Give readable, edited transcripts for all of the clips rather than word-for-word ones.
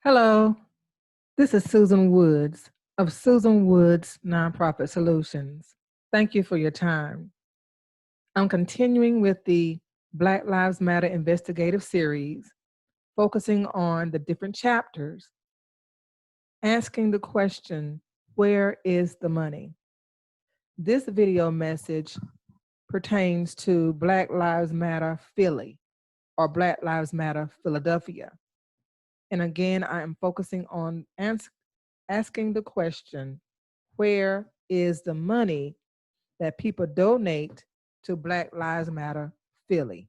Hello, this is Susan Woods of Susan Woods Nonprofit Solutions. Thank you for your time. I'm continuing with the Black Lives Matter Investigative Series, focusing on the different chapters, asking the question, where is the money? This video message pertains to Black Lives Matter Philly or Black Lives Matter Philadelphia. And again, I am focusing on asking the question, where is the money that people donate to Black Lives Matter Philly?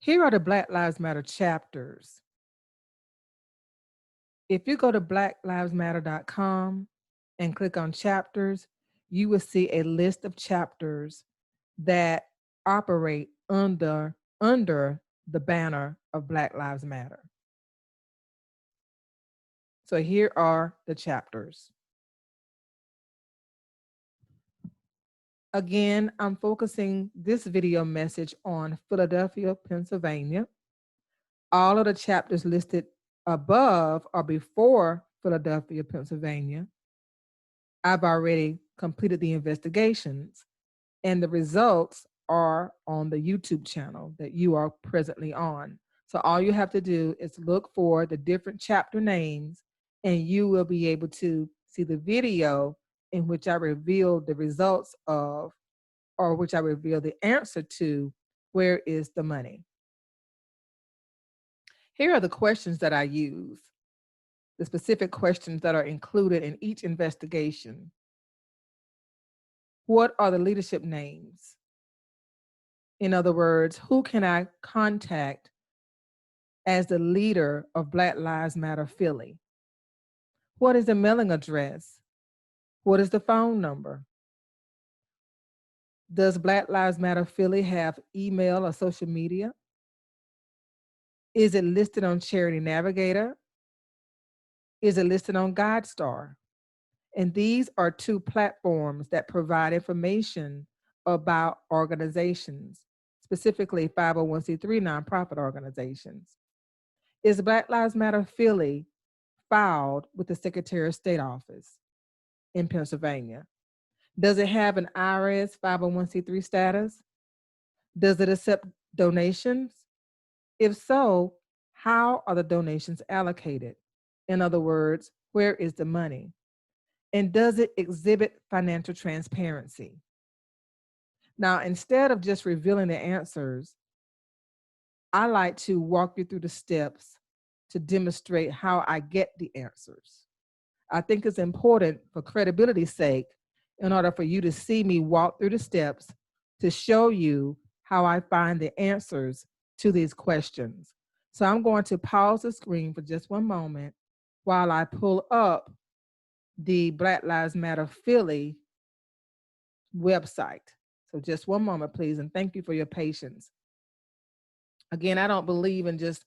Here are the Black Lives Matter chapters. If you go to blacklivesmatter.com and click on chapters, you will see a list of chapters that operate under the banner of Black Lives Matter. So here are the chapters. Again, I'm focusing this video message on Philadelphia, Pennsylvania. All of the chapters listed above are before Philadelphia, Pennsylvania. I've already completed the investigations, and the results are on the YouTube channel that you are presently on. So all you have to do is look for the different chapter names, and you will be able to see the video in which I reveal the results of, or which I reveal the answer to, where is the money? Here are the questions that I use, the specific questions that are included in each investigation. What are the leadership names? In other words, who can I contact as the leader of Black Lives Matter Philly? What is the mailing address? What is the phone number? Does Black Lives Matter Philly have email or social media? Is it listed on Charity Navigator? Is it listed on GuideStar? And these are two platforms that provide information about organizations, specifically 501c3 nonprofit organizations. Is Black Lives Matter Philly filed with the Secretary of State office in Pennsylvania? Does it have an IRS 501c3 status? Does it accept donations? If so, how are the donations allocated? In other words, where is the money? And does it exhibit financial transparency? Now, instead of just revealing the answers, I like to walk you through the steps to demonstrate how I get the answers. I think it's important for credibility's sake, in order for you to see me walk through the steps to show you how I find the answers to these questions. So I'm going to pause the screen for just one moment while I pull up the Black Lives Matter Philly website. So just one moment, please, and thank you for your patience. Again, I don't believe in just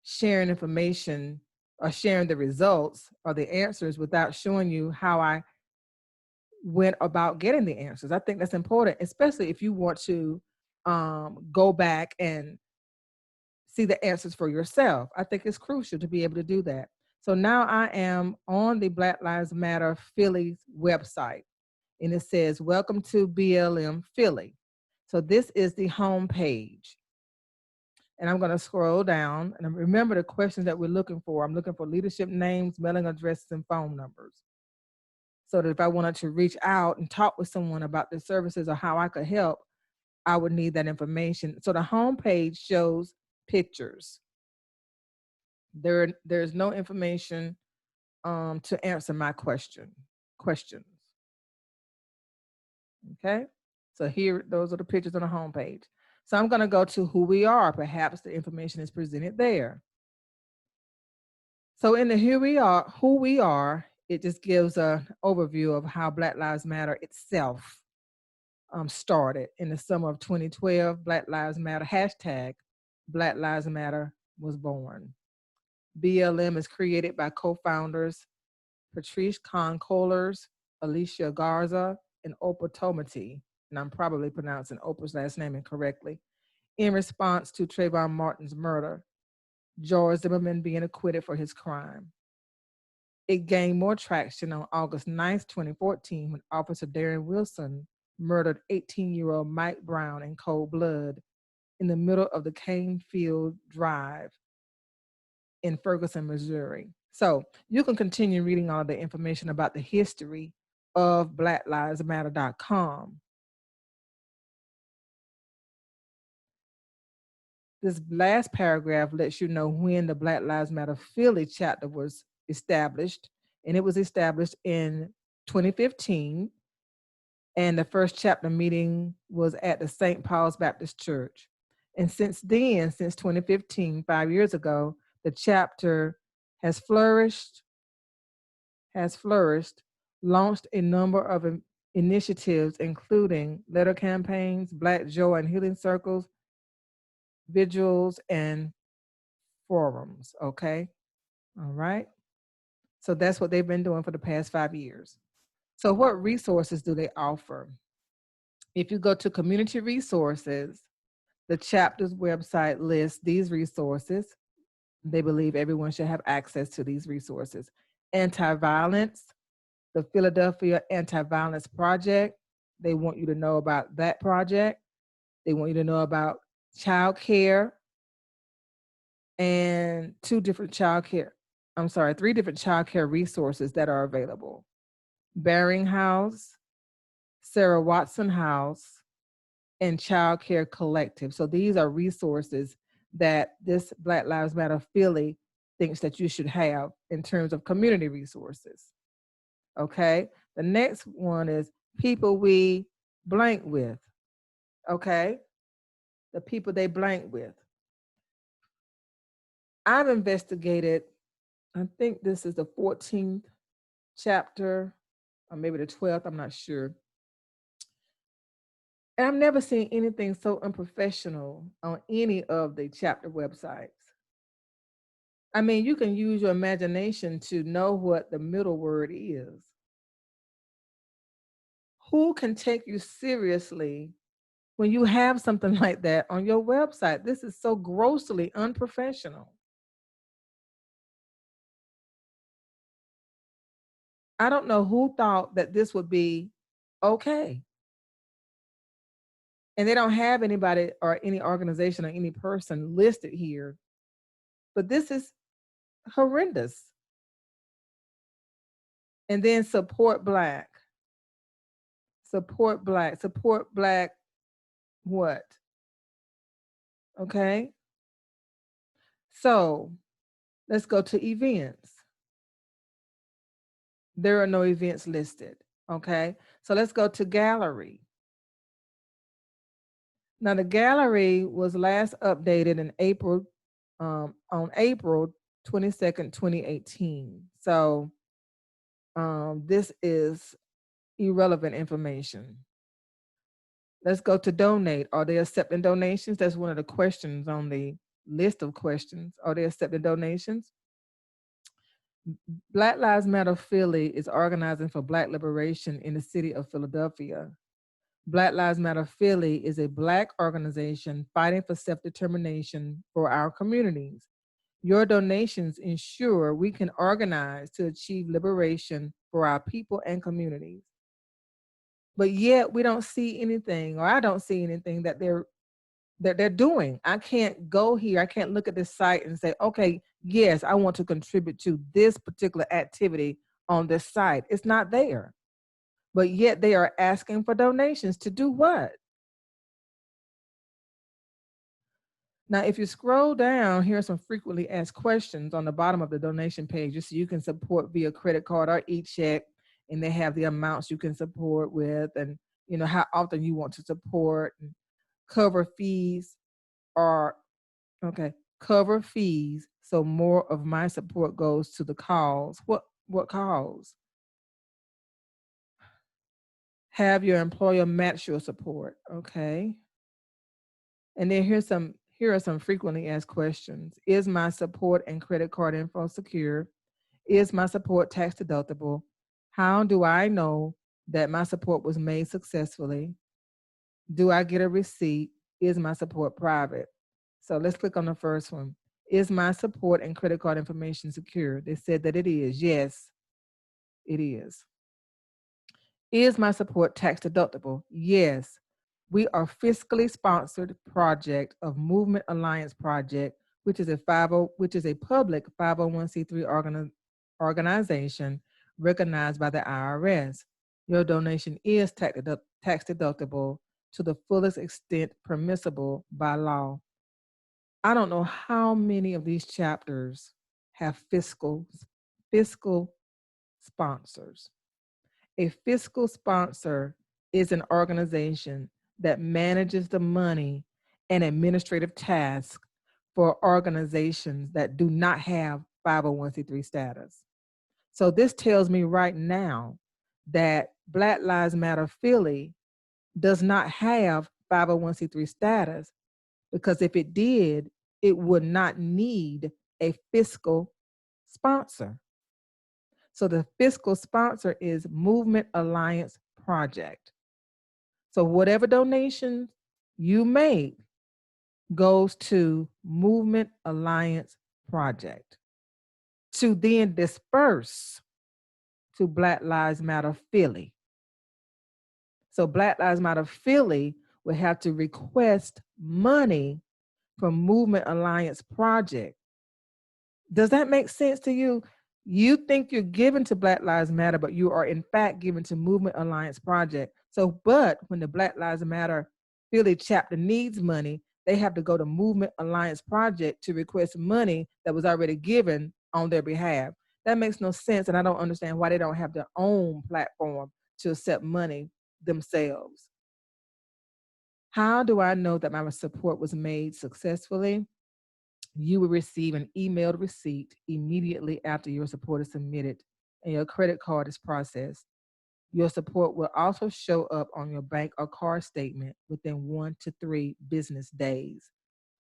sharing information or sharing the results or the answers without showing you how I went about getting the answers. I think that's important, especially if you want to go back and see the answers for yourself. I think it's crucial to be able to do that. So now I am on the Black Lives Matter Philly's website, and it says, welcome to BLM Philly. So this is the home page. And I'm going to scroll down, and remember the questions that we're looking for. I'm looking for leadership names, mailing addresses, and phone numbers. So that if I wanted to reach out and talk with someone about the services or how I could help, I would need that information. So the home page shows pictures. There's no information to answer my questions. Okay, so here, those are the pictures on the home page. So I'm going to go to who we are. Perhaps the information is presented there. So in the who we are, it just gives an overview of how Black Lives Matter itself started in the summer of 2012. Black Lives Matter, hashtag Black Lives Matter was born. BLM is created by co-founders Patrice Kohler, Alicia Garza, and Oprah Tomati, and I'm probably pronouncing Oprah's last name incorrectly. in response to Trayvon Martin's murder, George Zimmerman being acquitted for his crime. It gained more traction on August 9th, 2014, when Officer Darren Wilson murdered 18-year-old Mike Brown in cold blood in the middle of the Canefield Drive in Ferguson, Missouri. So you can continue reading all the information about the history of BlackLivesMatter.com. This last paragraph lets you know when the Black Lives Matter Philly chapter was established, and it was established in 2015. And the first chapter meeting was at the St. Paul's Baptist Church. And since then, since 2015, 5 years ago, the chapter has flourished, launched a number of initiatives, including letter campaigns, Black Joy and Healing Circles, vigils, and forums, okay? All right. So that's what they've been doing for the past 5 years. So what resources do they offer? If you go to community resources, the chapter's website lists these resources. They believe everyone should have access to these resources. Anti-violence, the Philadelphia Anti-Violence Project. They want you to know about that project. They want you to know about child care and three different child care resources that are available. Bearing House, Sarah Watson House, and Child Care Collective. So these are resources that this Black Lives Matter Philly thinks that you should have in terms of community resources. Okay. The next one is people we blank with. Okay. The people they blank with. I've investigated, I think this is the 14th chapter, or maybe the 12th, I'm not sure. And I've never seen anything so unprofessional on any of the chapter websites. I mean, you can use your imagination to know what the middle word is. Who can take you seriously when you have something like that on your website? This is so grossly unprofessional. I don't know who thought that this would be okay. And they don't have anybody or any organization or any person listed here. But this is horrendous. And then support Black. Support Black. Support Black what? Okay. So let's go to events. There are no events listed. Okay. So let's go to gallery. Now the gallery was last updated in April, on April 22nd, 2018. So this is irrelevant information. Let's go to donate. Are they accepting donations? That's one of the questions on the list of questions. Are they accepting donations? Black Lives Matter Philly is organizing for Black liberation in the city of Philadelphia. Black Lives Matter Philly is a Black organization fighting for self-determination for our communities. Your donations ensure we can organize to achieve liberation for our people and communities. But yet we don't see anything, or I don't see anything that they're doing. I can't go here. I can't look at this site and say, okay, yes, I want to contribute to this particular activity on this site. It's not there. But yet they are asking for donations to do what? Now, if you scroll down, here are some frequently asked questions on the bottom of the donation page, just so you can support via credit card or e-check, and they have the amounts you can support with, and you know how often you want to support, and cover fees are okay. Cover fees, so more of my support goes to the cause. What cause? Have your employer match your support. Okay. And then here are some frequently asked questions. Is my support and credit card info secure? Is my support tax deductible? How do I know that my support was made successfully? Do I get a receipt? is my support private? So let's click on the first one. Is my support and credit card information secure? They said that it is. Yes, it is. Is my support tax deductible? Yes. We are fiscally sponsored project of Movement Alliance Project, which is a public 501c3 organization recognized by the IRS. Your donation is tax deductible to the fullest extent permissible by law. I don't know how many of these chapters have fiscal sponsors. A fiscal sponsor is an organization that manages the money and administrative tasks for organizations that do not have 501c3 status. So this tells me right now that Black Lives Matter Philly does not have 501c3 status, because if it did, it would not need a fiscal sponsor. So the fiscal sponsor is Movement Alliance Project. So whatever donations you make goes to Movement Alliance Project to then disperse to Black Lives Matter Philly. So Black Lives Matter Philly will have to request money from Movement Alliance Project. Does that make sense to you? You think you're giving to Black Lives Matter, but you are in fact giving to Movement Alliance Project. So, but when the Black Lives Matter Philly chapter needs money, they have to go to Movement Alliance Project to request money that was already given on their behalf. That makes no sense, and I don't understand why they don't have their own platform to accept money themselves. How do I know that my support was made successfully? You will receive an emailed receipt immediately after your support is submitted and your credit card is processed. Your support will also show up on your bank or card statement within 1 to 3 business days.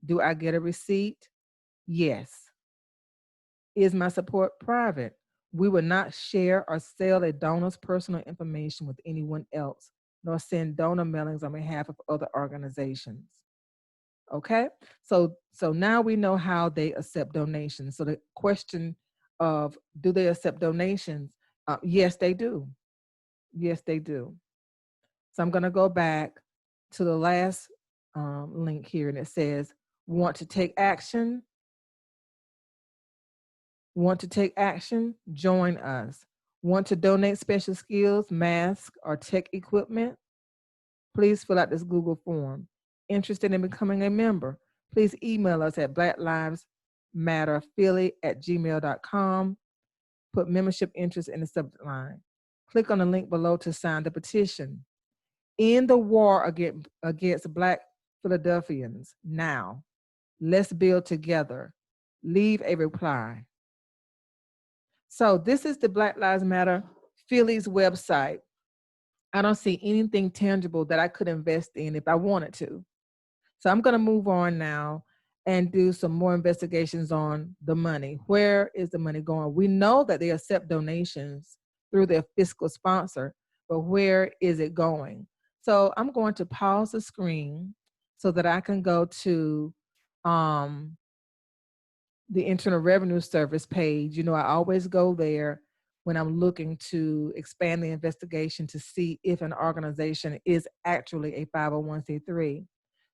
Do I get a receipt? Yes. Is my support private? We will not share or sell a donor's personal information with anyone else, nor send donor mailings on behalf of other organizations. Okay, so now we know how they accept donations. So the question of, do they accept donations? Yes, they do. Yes, they do. So I'm going to go back to the last link here, and it says, want to take action? Want to take action? Join us. Want to donate special skills, masks, or tech equipment? Please fill out this Google form. Interested in becoming a member? Please email us at blacklivesmatterphilly@gmail.com. Put membership interest in the subject line. Click on the link below to sign the petition. End the war against Black Philadelphians now. Let's build together. Leave a reply. So this is the Black Lives Matter Philly's website. I don't see anything tangible that I could invest in if I wanted to. So I'm going to move on now and do some more investigations on the money. Where is the money going? We know that they accept donations through their fiscal sponsor, but where is it going? So I'm going to pause the screen so that I can go to the Internal Revenue Service page. You know, I always go there when I'm looking to expand the investigation to see if an organization is actually a 501c3.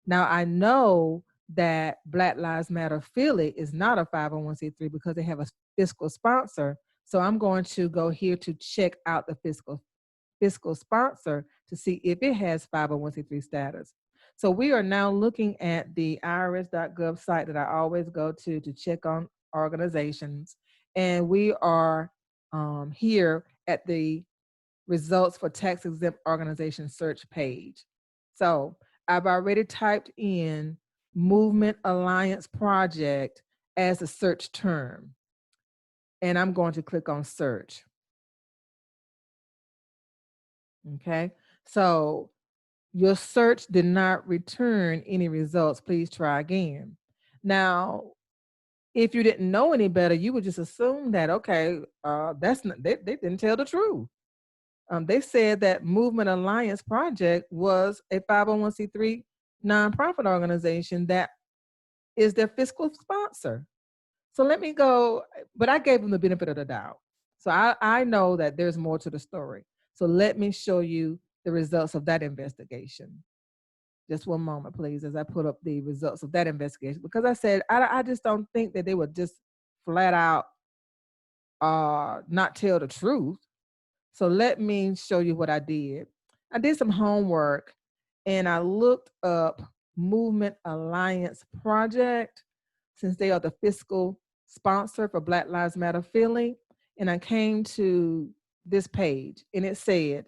Now, I know that Black Lives Matter Philly is not a 501c3 because they have a fiscal sponsor. So I'm going to go here to check out the fiscal sponsor to see if it has 501c3 status. So we are now looking at the IRS.gov site that I always go to check on organizations. And we are here at the results for tax exempt organization search page. So I've already typed in Movement Alliance Project as a search term. And I'm going to click on search. Okay, so your search did not return any results. Please try again. Now, if you didn't know any better, you would just assume that, okay, that's not, they didn't tell the truth. They said that Movement Alliance Project was a 501c3 nonprofit organization that is their fiscal sponsor. So let me go, but I gave them the benefit of the doubt. So I know that there's more to the story. So let me show you the results of that investigation. Just one moment, please, as I put up the results of that investigation, because I said, I just don't think that they would just flat out not tell the truth. So let me show you what I did. I did some homework and I looked up Movement Alliance Project, since they are the fiscal sponsor for Black Lives Matter Philly. And I came to this page and it said,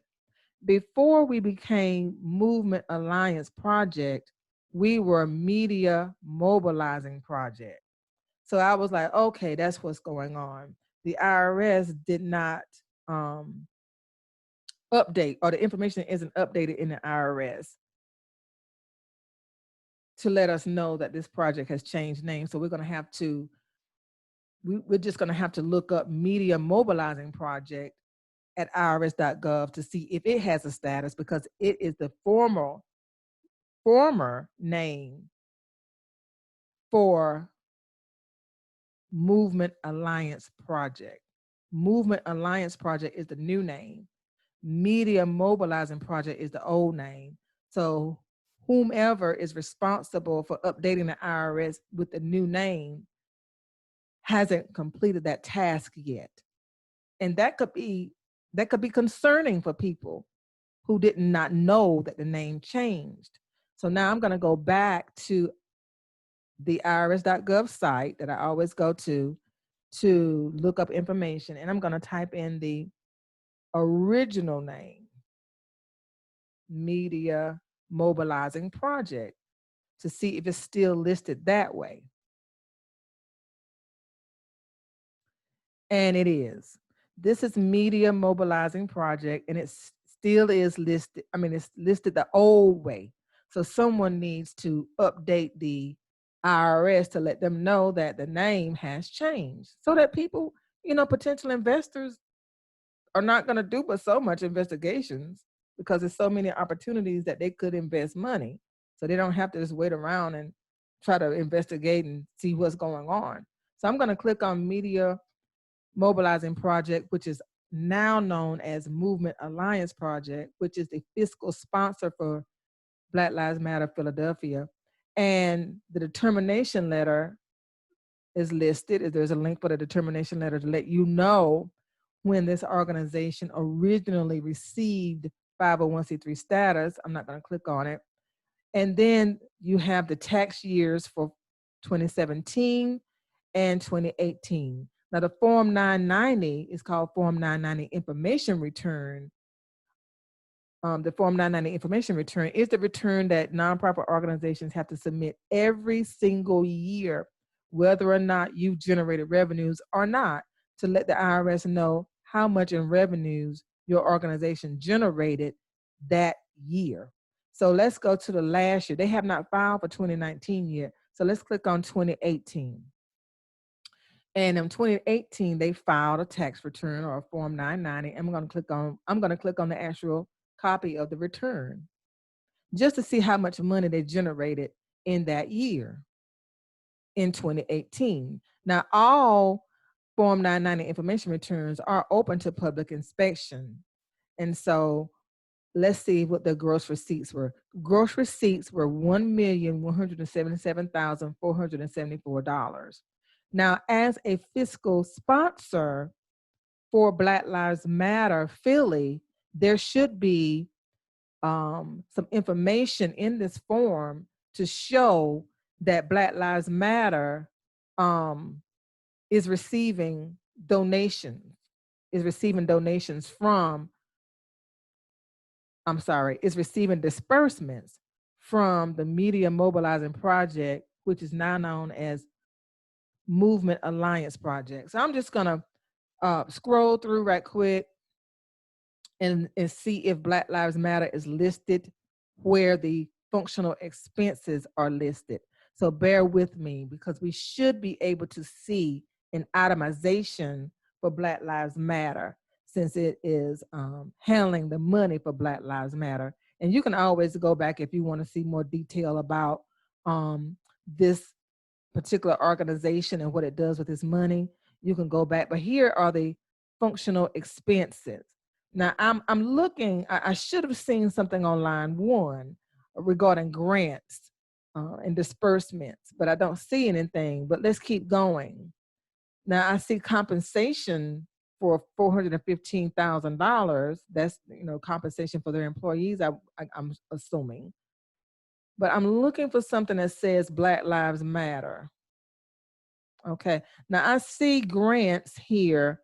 before we became Movement Alliance Project, we were Media Mobilizing Project. So I was like, okay, that's what's going on. The IRS did not update, or the information isn't updated in the IRS to let us know that this project has changed names. So we're going to have to, we're just going to have to look up Media Mobilizing Project at irs.gov to see if it has a status, because it is the former name for Movement Alliance Project. Movement Alliance Project is the new name. Media Mobilizing Project is the old name. So whomever is responsible for updating the IRS with the new name hasn't completed that task yet. And that could be concerning for people who did not know that the name changed. So now I'm going to go back to the irs.gov site that I always go to look up information, and I'm going to type in the original name, Media Mobilizing Project, to see if it's still listed that way. And it is. This is Media Mobilizing Project, and it still is listed. I mean, it's listed the old way. So someone needs to update the IRS to let them know that the name has changed, so that people, potential investors are not going to do but so much investigations, because there's so many opportunities that they could invest money. So they don't have to just wait around and try to investigate and see what's going on. So I'm going to click on Media Mobilizing Project, which is now known as Movement Alliance Project, which is the fiscal sponsor for Black Lives Matter Philadelphia. And the determination letter is listed. There's a link for the determination letter to let you know when this organization originally received 501c3 status. I'm not going to click on it. And then you have the tax years for 2017 and 2018. Now the Form 990 is called Form 990 Information Return. The Form 990 Information Return is the return that nonprofit organizations have to submit every single year, whether or not you've generated revenues or not, to let the IRS know how much in revenues your organization generated that year. So let's go to the last year. They have not filed for 2019 yet. So let's click on 2018. And in 2018, they filed a tax return, or a Form 990. I'm going to click on the actual copy of the return just to see how much money they generated in that year in 2018. Now, all Form 990 information returns are open to public inspection. And so let's see what the gross receipts were. Gross receipts were $1,177,474. Now, as a fiscal sponsor for Black Lives Matter Philly, there should be some information in this form to show that Black Lives Matter is receiving donations from, is receiving disbursements from the Media Mobilizing Project, which is now known as Movement Alliance Project. So I'm just gonna scroll through right quick and see if Black Lives Matter is listed where the functional expenses are listed. So bear with me, because we should be able to see an itemization for Black Lives Matter, since it is handling the money for Black Lives Matter. And you can always go back if you want to see more detail about this particular organization and what it does with its money. You can go back. But here are the functional expenses. Now I'm looking. I should have seen something on line 1 regarding grants and disbursements, but I don't see anything. But let's keep going. Now I see compensation for $415,000. That's compensation for their employees. I'm assuming, but I'm looking for something that says Black Lives Matter. Okay. Now I see grants here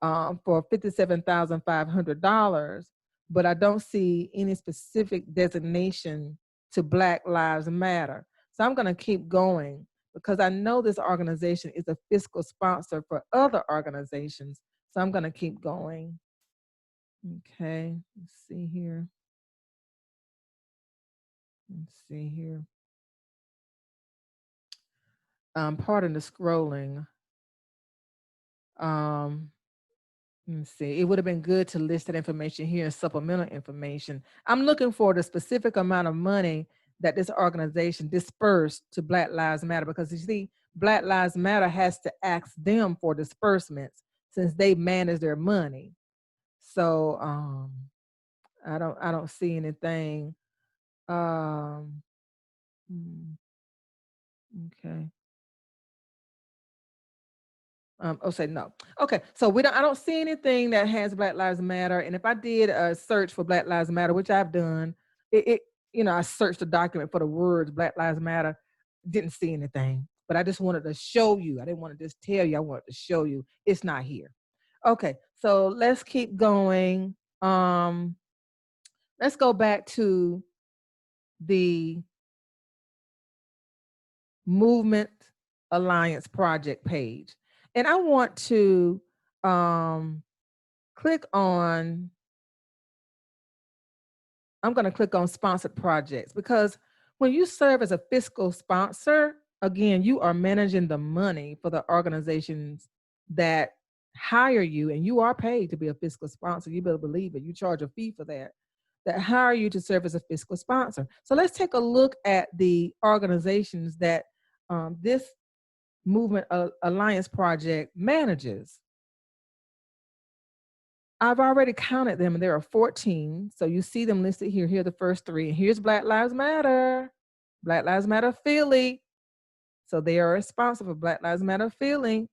for $57,500, but I don't see any specific designation to Black Lives Matter. So I'm going to keep going because I know this organization is a fiscal sponsor for other organizations. So I'm going to keep going. Okay. Let's see here. Let's see here. Pardon the scrolling. Let's see. It would have been good to list that information here in supplemental information. I'm looking for the specific amount of money that this organization dispersed to Black Lives Matter, because you see, Black Lives Matter has to ask them for disbursements since they manage their money. So I don't see anything. Okay. Say no. Okay, so I don't see anything that has Black Lives Matter. And if I did a search for Black Lives Matter, which I've done, I searched the document for the words Black Lives Matter, didn't see anything. But I just wanted to show you. I didn't want to just tell you. I wanted to show you it's not here. Okay, so let's keep going. Let's go back to the Movement Alliance project page. And I want to click on, I'm going to click on sponsored projects, because when you serve as a fiscal sponsor, again, you are managing the money for the organizations that hire you, and you are paid to be a fiscal sponsor. You better believe it. You charge a fee for that hire you to serve as a fiscal sponsor. So let's take a look at the organizations that this Movement Alliance project manages. I've already counted them, and there are 14. So you see them listed here. Here are the first 3. And here's Black Lives Matter. Black Lives Matter Philly. So they are responsible for Black Lives Matter Philly.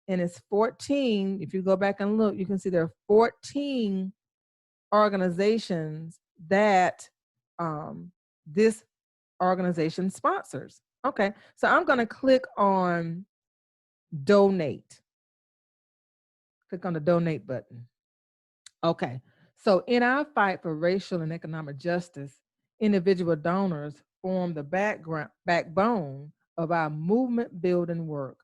And it's 14. If you go back and look, you can see there are 14 organizations that this organization sponsors. Okay, so I'm going to click on donate. Click on the donate button. Okay, so in our fight for racial and economic justice, individual donors form the backbone of our movement building work.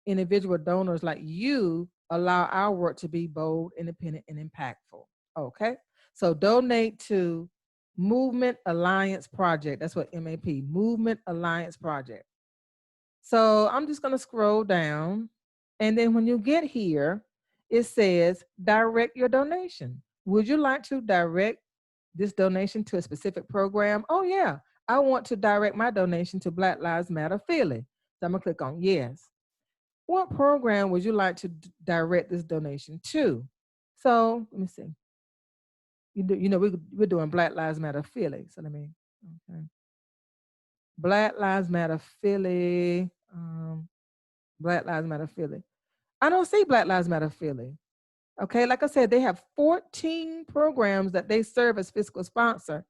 Individual donors like you allow our work to be bold, independent, and impactful. Okay, so donate to Movement Alliance Project. That's what MAP, Movement Alliance Project. So I'm just going to scroll down. And then when you get here, it says direct your donation. Would you like to direct this donation to a specific program? Oh, yeah. I want to direct my donation to Black Lives Matter Philly. So I'm going to click on yes. What program would you like to direct this donation to? So let me see. We're doing Black Lives Matter Philly. So let me, okay. Black Lives Matter Philly. Black Lives Matter Philly. I don't see Black Lives Matter Philly. Okay, like I said, they have 14 programs that they serve as fiscal sponsor.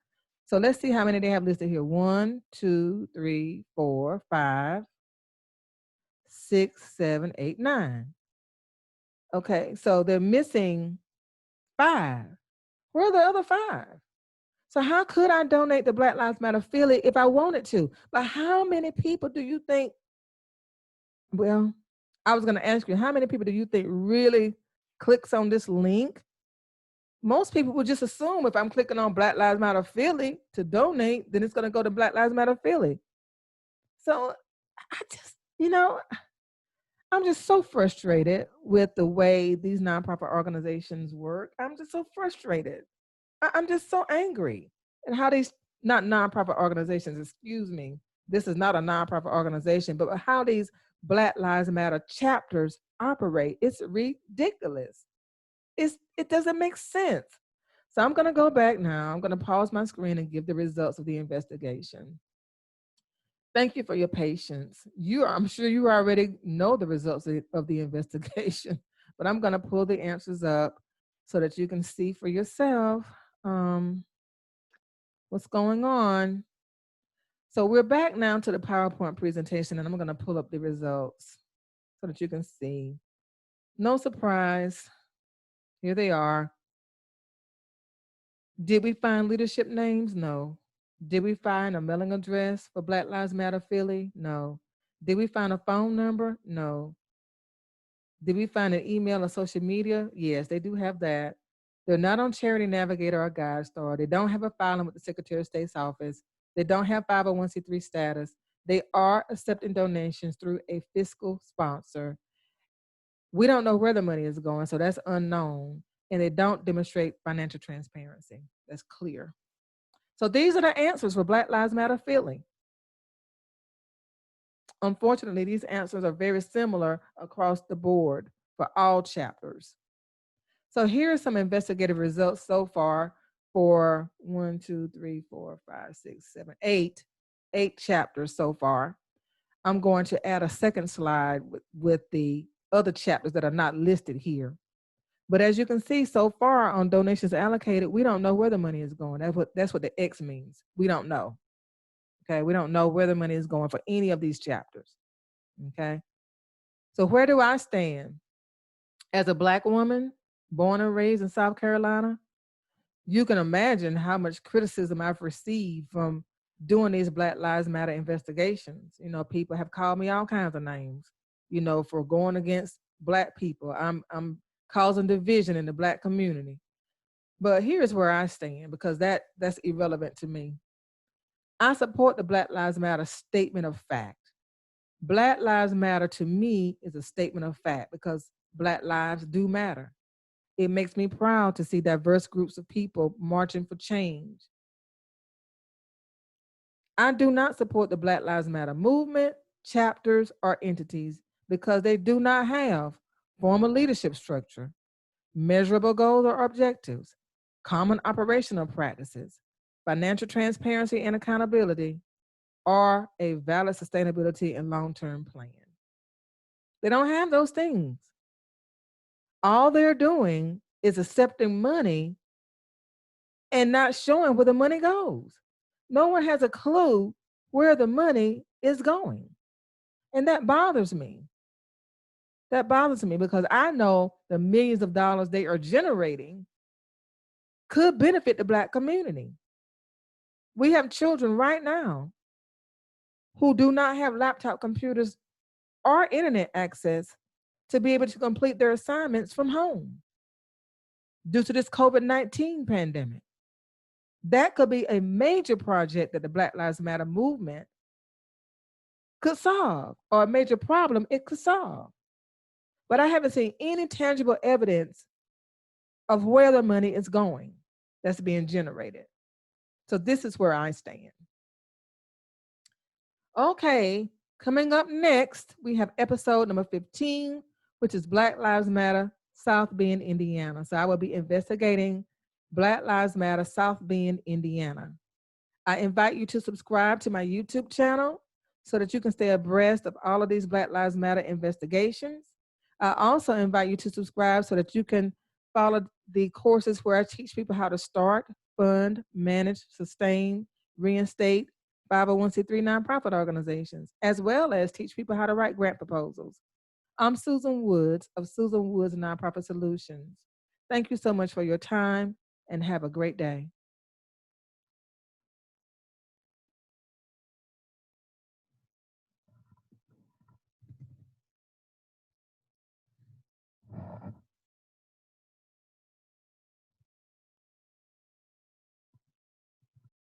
So let's see how many they have listed here. 1, 2, 3, 4, 5, 6, 7, 8, 9. Okay, so they're missing 5. Where are the other 5? So how could I donate to Black Lives Matter Philly if I wanted to? But how many people do you think, well, I was going to ask you, how many people do you think really clicks on this link? Most people would just assume if I'm clicking on Black Lives Matter Philly to donate, then it's going to go to Black Lives Matter Philly. So I just, I'm just so frustrated with the way these nonprofit organizations work. I'm just so frustrated. I'm just so angry. and how these, not nonprofit organizations, excuse me, this is not a nonprofit organization, but how these Black Lives Matter chapters operate. It's ridiculous. It doesn't make sense. So I'm going to go back now. I'm going to pause my screen and give the results of the investigation. Thank you for your patience. I'm sure you already know the results of the investigation, but I'm going to pull the answers up so that you can see for yourself what's going on. So we're back now to the PowerPoint presentation, and I'm going to pull up the results so that you can see. No surprise. Here they are. Did we find leadership names? No. Did we find a mailing address for Black Lives Matter Philly? No. Did we find a phone number? No. Did we find an email or social media? Yes, they do have that. They're not on Charity Navigator or GuideStar. They don't have a filing with the Secretary of State's office. They don't have 501c3 status. They are accepting donations through a fiscal sponsor. We don't know where the money is going, so that's unknown. And they don't demonstrate financial transparency. That's clear. So these are the answers for Black Lives Matter Philly. Unfortunately, these answers are very similar across the board for all chapters. So here are some investigative results so far for 8 chapters so far. I'm going to add a second slide with the other chapters that are not listed here. But as you can see, so far on donations allocated, we don't know where the money is going. That's what the X means. We don't know. Okay, we don't know where the money is going for any of these chapters. Okay, so where do I stand? As a Black woman, born and raised in South Carolina, you can imagine how much criticism I've received from doing these Black Lives Matter investigations. You know, people have called me all kinds of names, you know, for going against Black people. I'm causing division in the Black community. But here's where I stand, because that's irrelevant to me. I support the Black Lives Matter statement of fact. Black Lives Matter to me is a statement of fact because Black lives do matter. It makes me proud to see diverse groups of people marching for change. I do not support the Black Lives Matter movement, chapters, or entities because they do not have formal leadership structure, measurable goals or objectives, common operational practices, financial transparency and accountability, or a valid sustainability and long-term plan. They don't have those things. All they're doing is accepting money and not showing where the money goes. No one has a clue where the money is going. And that bothers me. That bothers me because I know the millions of dollars they are generating could benefit the Black community. We have children right now who do not have laptop computers or internet access to be able to complete their assignments from home due to this COVID-19 pandemic. That could be a major project that the Black Lives Matter movement could solve, or a major problem it could solve. But I haven't seen any tangible evidence of where the money is going that's being generated. So this is where I stand. Okay, coming up next, we have episode number 15, which is Black Lives Matter, South Bend, Indiana. So I will be investigating Black Lives Matter, South Bend, Indiana. I invite you to subscribe to my YouTube channel so that you can stay abreast of all of these Black Lives Matter investigations. I also invite you to subscribe so that you can follow the courses where I teach people how to start, fund, manage, sustain, reinstate 501c3 nonprofit organizations, as well as teach people how to write grant proposals. I'm Susan Woods of Susan Woods Nonprofit Solutions. Thank you so much for your time and have a great day.